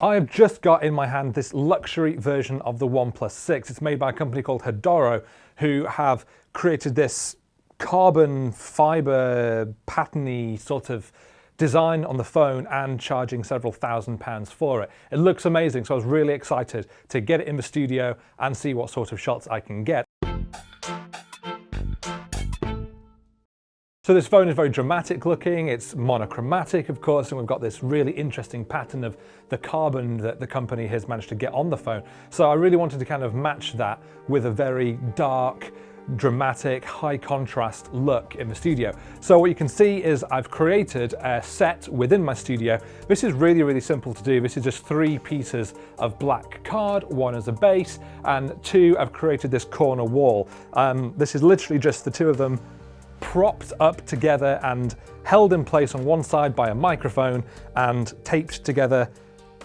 I have just got in my hand this luxury version of the OnePlus 6. It's made by a company called Hedoro, who have created this carbon fiber patterny sort of design on the phone and charging several £1,000s for it. It looks amazing, so I was really excited to get it in the studio and see what sort of shots I can get. So this phone is very dramatic looking, it's monochromatic of course, and we've got this really interesting pattern of the carbon that the company has managed to get on the phone. So I really wanted to kind of match that with a very dark, dramatic, high contrast look in the studio. So what you can see is I've created a set within my studio. This is really, really simple to do. This is just 3 pieces of black card, 1 as a base, and 2, I've created this corner wall. This is literally just the 2 of them propped up together and held in place on one side by a microphone and taped together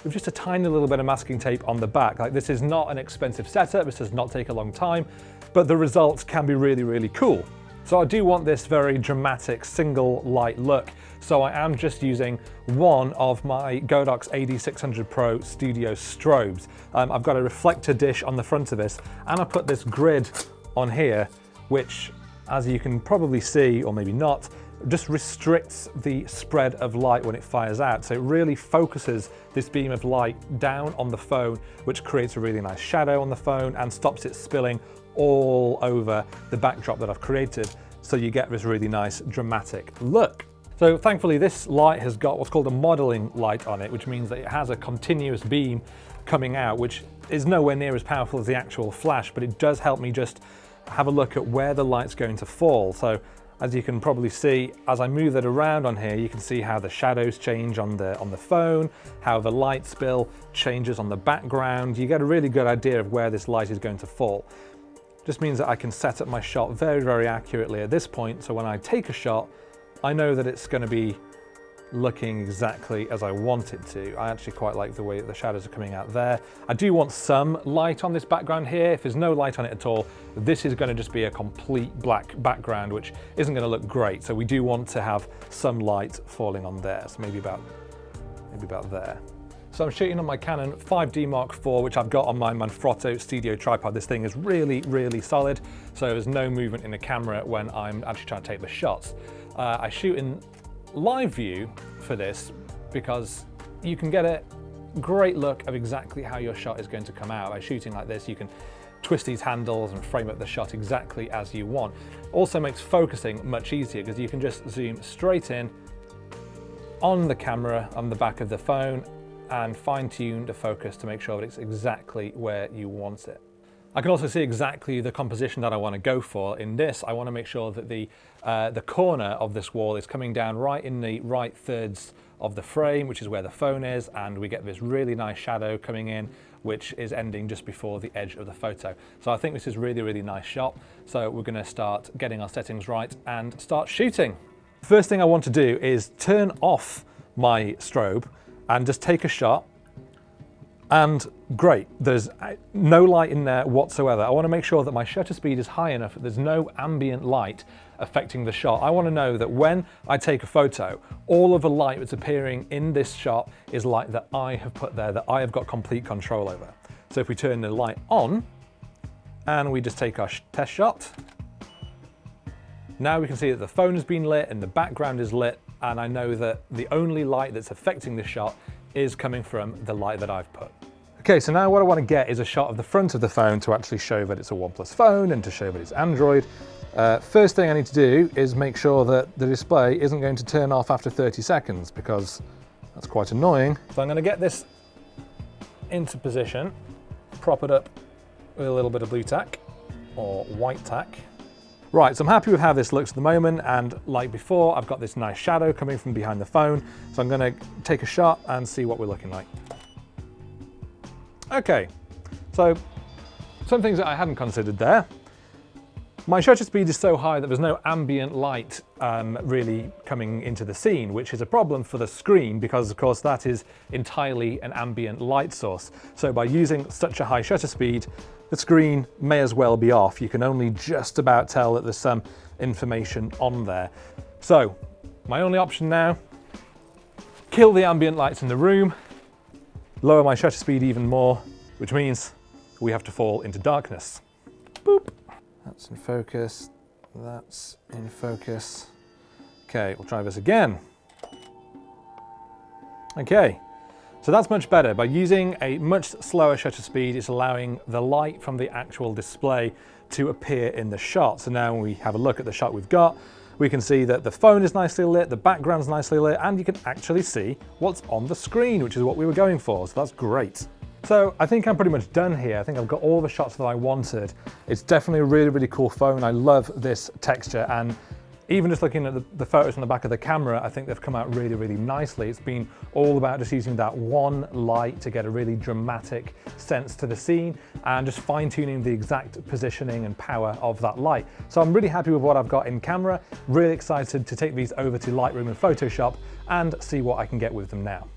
with just a tiny little bit of masking tape on the back. Like, this is not an expensive setup, this does not take a long time, but the results can be really, really cool. So I do want this very dramatic single light look, so I am just using one of my Godox AD600 Pro Studio strobes. I've got a reflector dish on the front of this, and I put this grid on here, which, as you can probably see, or maybe not, just restricts the spread of light when it fires out. So it really focuses this beam of light down on the phone, which creates a really nice shadow on the phone and stops it spilling all over the backdrop that I've created. So you get this really nice dramatic look. So thankfully this light has got what's called a modeling light on it, which means that it has a continuous beam coming out, which is nowhere near as powerful as the actual flash, but it does help me just have a look at where the light's going to fall. So as you can probably see, as I move it around on here, you can see how the shadows change on the phone, how the light spill changes on the background. You get a really good idea of where this light is going to fall. Just means that I can set up my shot very, very accurately at this point. So when I take a shot, I know that it's going to be looking exactly as I want it to. I actually quite like the way that the shadows are coming out there. I do want some light on this background here. If there's no light on it at all, this is going to just be a complete black background, which isn't going to look great. So we do want to have some light falling on there. So maybe about there. So I'm shooting on my Canon 5D Mark IV, which I've got on my Manfrotto studio tripod. This thing is really, really solid. So there's no movement in the camera when I'm actually trying to take the shots. I shoot in live view for this because you can get a great look of exactly how your shot is going to come out. By shooting like this, you can twist these handles and frame up the shot exactly as you want. Also makes focusing much easier because you can just zoom straight in on the camera on the back of the phone and fine-tune the focus to make sure that it's exactly where you want it. I can also see exactly the composition that I want to go for. In this, I want to make sure that the corner of this wall is coming down right in the right thirds of the frame, which is where the phone is, and we get this really nice shadow coming in, which is ending just before the edge of the photo. So I think this is really, really nice shot. So we're going to start getting our settings right and start shooting. First thing I want to do is turn off my strobe and just take a shot. And great, there's no light in there whatsoever. I want to make sure that my shutter speed is high enough that there's no ambient light affecting the shot. I want to know that when I take a photo, all of the light that's appearing in this shot is light that I have put there, that I have got complete control over. So if we turn the light on and we just take our test shot, now we can see that the phone has been lit and the background is lit, and I know that the only light that's affecting the shot is coming from the light that I've put. Okay, so now what I want to get is a shot of the front of the phone to actually show that it's a OnePlus phone and to show that it's Android. First thing I need to do is make sure that the display isn't going to turn off after 30 seconds because that's quite annoying. So I'm going to get this into position, prop it up with a little bit of blue tack or white tack. Right, so I'm happy with how this looks at the moment, and like before, I've got this nice shadow coming from behind the phone, so I'm going to take a shot and see what we're looking like. Okay, so some things that I hadn't considered there. My shutter speed is so high that there's no ambient light really coming into the scene, which is a problem for the screen because, of course, that is entirely an ambient light source. So by using such a high shutter speed, the screen may as well be off. You can only just about tell that there's some information on there. So my only option now, kill the ambient lights in the room lower my shutter speed even more, which means we have to fall into darkness. Boop. That's in focus, that's in focus. Okay, we'll try this again. Okay, so that's much better. By using a much slower shutter speed, it's allowing the light from the actual display to appear in the shot. So now when we have a look at the shot we've got, we can see that the phone is nicely lit, the background's nicely lit, and you can actually see what's on the screen, which is what we were going for, so that's great. So I think I'm pretty much done here. I think I've got all the shots that I wanted. It's definitely a really, really cool phone. I love this texture, and even just looking at the photos on the back of the camera, I think they've come out really, really nicely. It's been all about just using that one light to get a really dramatic sense to the scene and just fine-tuning the exact positioning and power of that light. So I'm really happy with what I've got in camera, really excited to take these over to Lightroom and Photoshop and see what I can get with them now.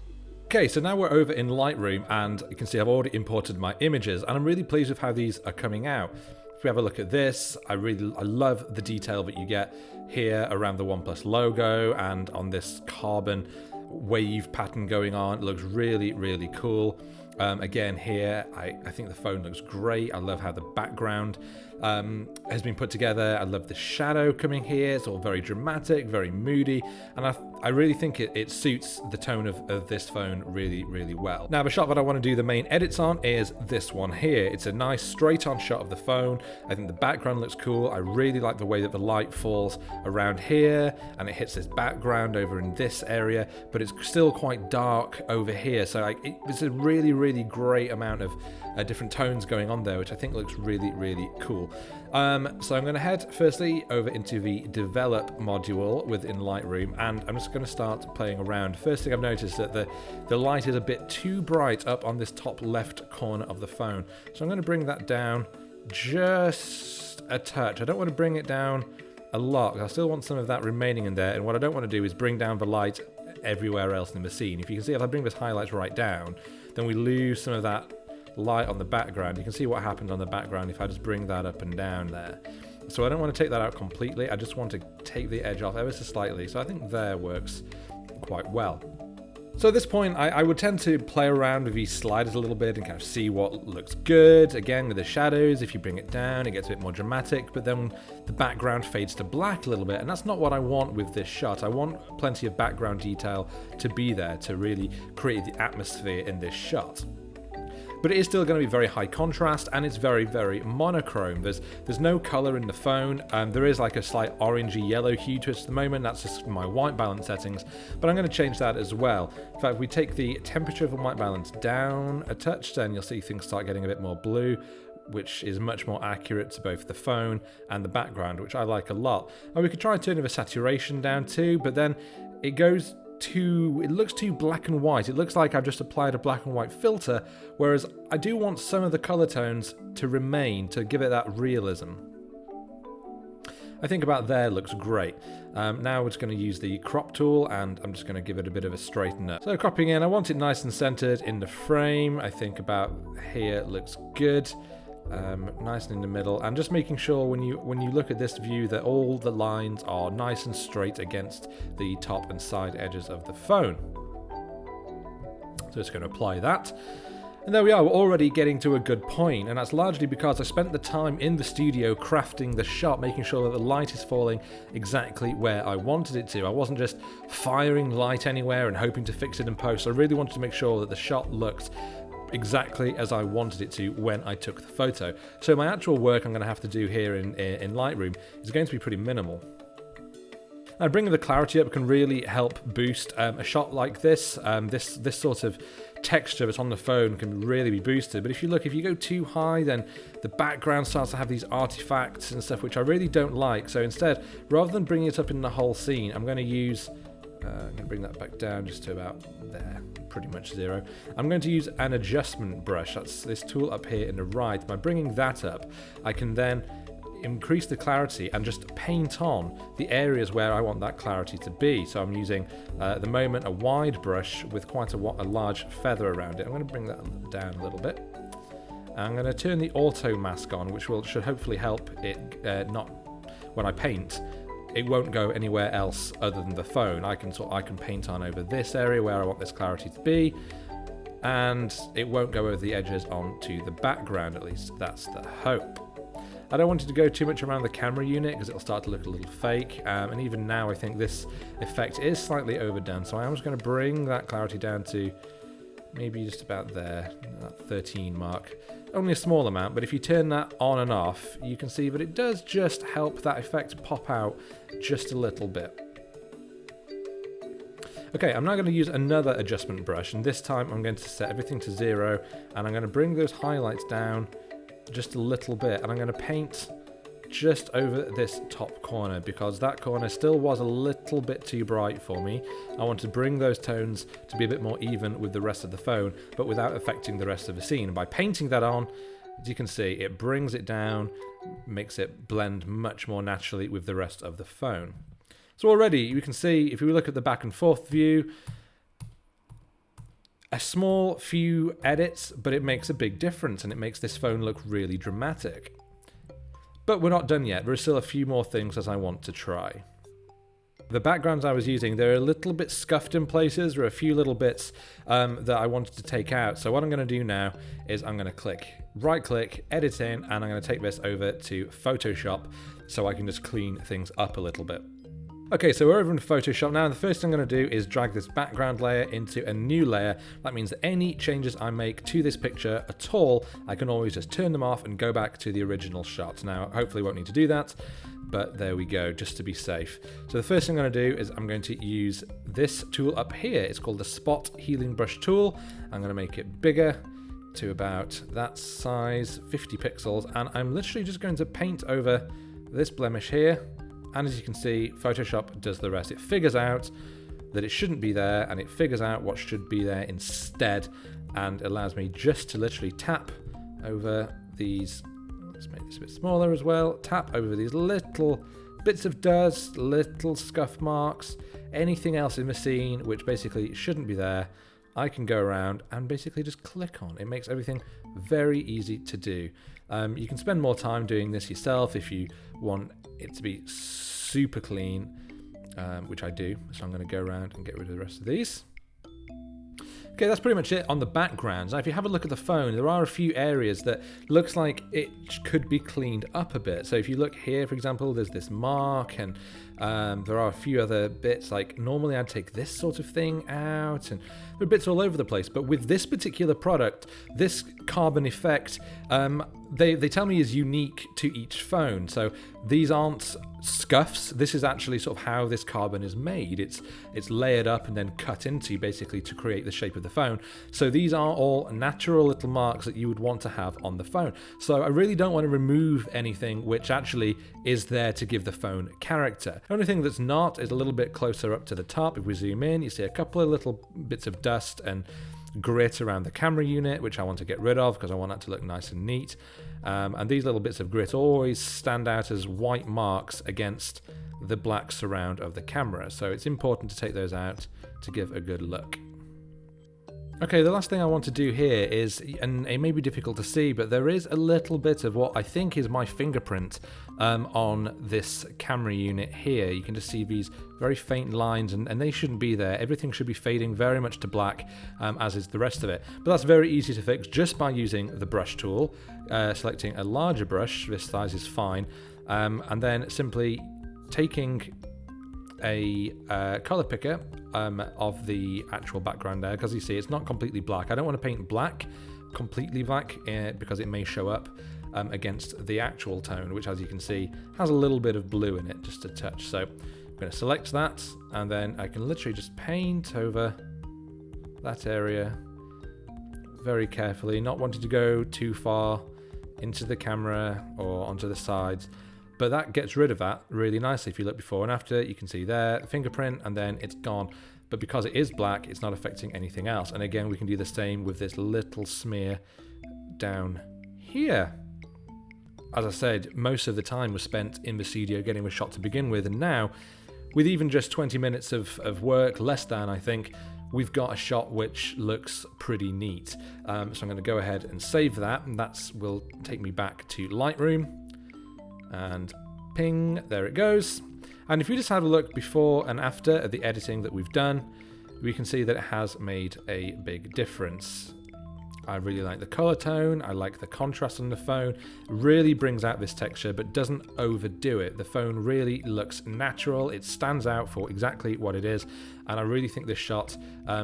Okay, so now we're over in Lightroom and you can see I've already imported my images and I'm really pleased with how these are coming out. If we have a look at this, I love the detail that you get here around the OnePlus logo and on this carbon wave pattern going on. It looks really, really cool. Again here, I think the phone looks great. I love how the background has been put together. I love the shadow coming here. It's all very dramatic, very moody, and I really think it suits the tone of this phone really, really well. Now the shot that I want to do the main edits on is this one here. It's a nice straight on shot of the phone. I think the background looks cool. I really like the way that the light falls around here and it hits this background over in this area, but it's still quite dark over here. So it's a really, really great amount of different tones going on there, which I think looks really, really cool. So I'm going to head firstly over into the develop module within Lightroom, and I'm just going to start playing around. First thing I've noticed that the light is a bit too bright up on this top left corner of the phone. So I'm going to bring that down just a touch. I don't want to bring it down a lot. I still want some of that remaining in there, and what I don't want to do is bring down the light everywhere else in the scene. If you can see, if I bring this highlights right down, then we lose some of that light on the background. You can see what happens on the background if I just bring that up and down there. So I don't want to take that out completely. I just want to take the edge off ever so slightly. So I think there works quite well. So at this point, I would tend to play around with these sliders a little bit and kind of see what looks good. Again, with the shadows, if you bring it down, it gets a bit more dramatic, but then the background fades to black a little bit, and that's not what I want with this shot. I want plenty of background detail to be there to really create the atmosphere in this shot. But it is still going to be very high contrast, and it's very, very monochrome. There's no color in the phone. There is like a slight orangey yellow hue to it at the moment. That's just my white balance settings, but I'm going to change that as well. In fact, if we take the temperature of the white balance down a touch, then you'll see things start getting a bit more blue, which is much more accurate to both the phone and the background, which I like a lot. And we could try turning the saturation down too, but then it looks too black and white. It looks like I've just applied a black and white filter, whereas I do want some of the color tones to remain to give it that realism. I think about there looks great. Now we're just going to use the crop tool, and I'm just going to give it a bit of a straighten up. So cropping in, I want it nice and centered in the frame. I think about here looks good. Nice and in the middle, and just making sure when you look at this view that all the lines are nice and straight against the top and side edges of the phone. So it's going to apply that. And there we are, we're already getting to a good point, and that's largely because I spent the time in the studio crafting the shot, making sure that the light is falling exactly where I wanted it to. I wasn't just firing light anywhere and hoping to fix it in post. I really wanted to make sure that the shot looked exactly as I wanted it to when I took the photo. So my actual work I'm going to have to do here in Lightroom is going to be pretty minimal. Now, bringing the clarity up can really help boost a shot like this. This sort of texture that's on the phone can really be boosted, but if you go too high, then the background starts to have these artifacts and stuff which I really don't like. So instead, rather than bringing it up in the whole scene, I'm going to use I'm going to bring that back down just to about there, pretty much 0. I'm going to use an adjustment brush. That's this tool up here in the right. By bringing that up, I can then increase the clarity and just paint on the areas where I want that clarity to be. So I'm using, at the moment, a wide brush with quite a large feather around it. I'm going to bring that down a little bit. I'm going to turn the auto mask on, which should hopefully help it not, when I paint, it won't go anywhere else other than the phone. I can paint on over this area where I want this clarity to be. and it won't go over the edges onto the background, at least that's the hope. I don't want it to go too much around the camera unit because it'll start to look a little fake, and even now I think this effect is slightly overdone, so I am just going to bring that clarity down to maybe just about there, that 13 mark. Only a small amount, but if you turn that on and off, you can see that it does just help that effect pop out just a little bit. Okay, I'm now going to use another adjustment brush, and this time I'm going to set everything to 0, and I'm going to bring those highlights down just a little bit, and I'm going to paint just over this top corner because that corner still was a little bit too bright for me. I want to bring those tones to be a bit more even with the rest of the phone, but without affecting the rest of the scene. And by painting that on, as you can see, it brings it down, makes it blend much more naturally with the rest of the phone. So already you can see, if we look at the back and forth view, a small few edits, but it makes a big difference and it makes this phone look really dramatic. But we're not done yet. There are still a few more things as I want to try. The backgrounds I was using, they're a little bit scuffed in places. There are a few little bits that I wanted to take out. So what I'm going to do now is I'm going to right click, edit in, and I'm going to take this over to Photoshop so I can just clean things up a little bit. Okay, so we're over in Photoshop now, and the first thing I'm going to do is drag this background layer into a new layer. That means that any changes I make to this picture at all, I can always just turn them off and go back to the original shot. Now, hopefully won't need to do that, but there we go, just to be safe. So the first thing I'm going to do is I'm going to use this tool up here. It's called the Spot Healing Brush tool. I'm going to make it bigger to about that size, 50 pixels, and I'm literally just going to paint over this blemish here. And as you can see, Photoshop does the rest. It figures out that it shouldn't be there, and it figures out what should be there instead, and allows me just to literally tap over these. Let's make this a bit smaller as well. Tap over these little bits of dust, little scuff marks, anything else in the scene which basically shouldn't be there. I can go around and basically just click on. It makes everything very easy to do. You can spend more time doing this yourself if you want it to be super clean, which I do. So I'm going to go around and get rid of the rest of these. Okay, that's pretty much it on the backgrounds. Now, if you have a look at the phone, there are a few areas that looks like it could be cleaned up a bit. So if you look here, for example, there's this mark, and there are a few other bits. Like normally I'd take this sort of thing out, and there are bits all over the place. But with this particular product, this carbon effect, they tell me is unique to each phone. So these aren't scuffs. This is actually sort of how this carbon is made. It's layered up and then cut into basically to create the shape of the phone. So these are all natural little marks that you would want to have on the phone. So I really don't want to remove anything which actually is there to give the phone character. The only thing that's not is a little bit closer up to the top. If we zoom in, you see a couple of little bits of dust and grit around the camera unit, which I want to get rid of because I want that to look nice and neat. And these little bits of grit always stand out as white marks against the black surround of the camera. So it's important to take those out to give a good look. Okay, the last thing I want to do here is, and it may be difficult to see, but there is a little bit of what I think is my fingerprint on this camera unit here. You can just see these very faint lines, and they shouldn't be there. Everything should be fading very much to black, as is the rest of it. But that's very easy to fix just by using the brush tool, selecting a larger brush, this size is fine, and then simply taking a color picker of the actual background there, because you see it's not completely black. I don't want to paint black, completely black, because it may show up against the actual tone, which as you can see has a little bit of blue in it, just a touch. So I'm going to select that, and then I can literally just paint over that area very carefully, not wanting to go too far into the camera or onto the sides. But that gets rid of that really nicely. If you look before and after, you can see there, the fingerprint, and then it's gone. But because it is black, it's not affecting anything else. And again, we can do the same with this little smear down here. As I said, most of the time was spent in the studio getting the shot to begin with. And now, with even just 20 minutes of work, less than, I think, we've got a shot which looks pretty neat. So I'm going to go ahead and save that. And that will take me back to Lightroom. And ping, there it goes. And if you just have a look before and after at the editing that we've done, we can see that it has made a big difference. I really like the color tone, I like the contrast on the phone, really brings out this texture but doesn't overdo it. The phone really looks natural, it stands out for exactly what it is, and I really think this shot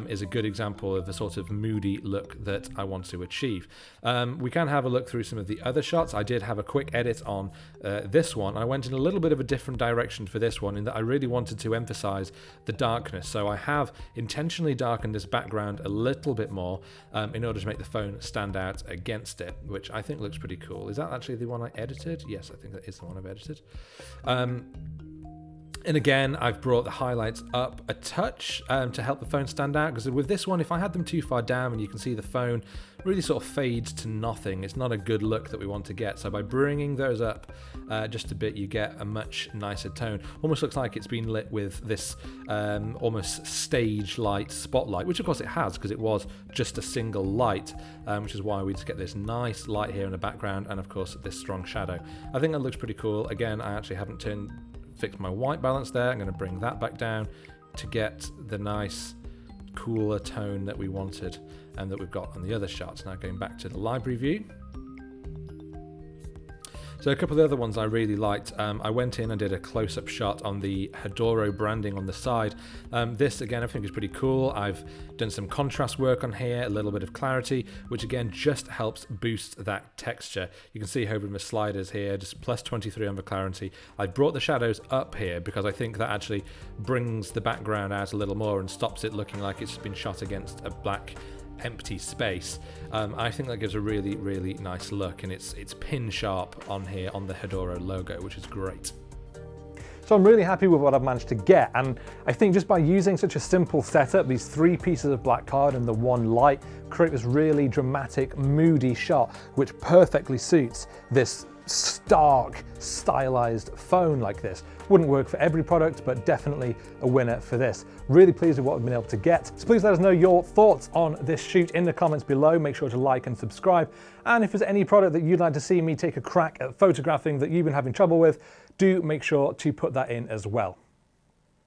is a good example of the sort of moody look that I want to achieve. We can have a look through some of the other shots. I did have a quick edit on this one. I went in a little bit of a different direction for this one in that I really wanted to emphasize the darkness. So I have intentionally darkened this background a little bit more in order to make the phone stand out against it, which I think looks pretty cool. Is that actually the one I edited? Yes, I think that is the one I've edited. And again, I've brought the highlights up a touch to help the phone stand out, because with this one, if I had them too far down, and you can see the phone really sort of fades to nothing, it's not a good look that we want to get. So by bringing those up just a bit, you get a much nicer tone. Almost looks like it's been lit with this almost stage light spotlight, which of course it has, because it was just a single light, which is why we just get this nice light here in the background, and of course this strong shadow. I think that looks pretty cool. Again, I actually haven't fixed my white balance there. I'm going to bring that back down to get the nice cooler tone that we wanted and that we've got on the other shots. Now going back to the library view. So a couple of the other ones I really liked. I went in and did a close-up shot on the Hedoro branding on the side. This, again, I think is pretty cool. I've done some contrast work on here, a little bit of clarity, which again just helps boost that texture. You can see over in the sliders here, just plus 23 on the clarity. I brought the shadows up here because I think that actually brings the background out a little more and stops it looking like it's been shot against a black empty space. I think that gives a really, really nice look, and it's pin sharp on here on the Hedoro logo, which is great. So I'm really happy with what I've managed to get, and I think just by using such a simple setup, these 3 pieces of black card and the 1 light, create this really dramatic, moody shot, which perfectly suits this stark, stylized phone like this. Wouldn't work for every product, but definitely a winner for this. Really pleased with what we've been able to get. So please let us know your thoughts on this shoot in the comments below. Make sure to like and subscribe. And if there's any product that you'd like to see me take a crack at photographing that you've been having trouble with, do make sure to put that in as well.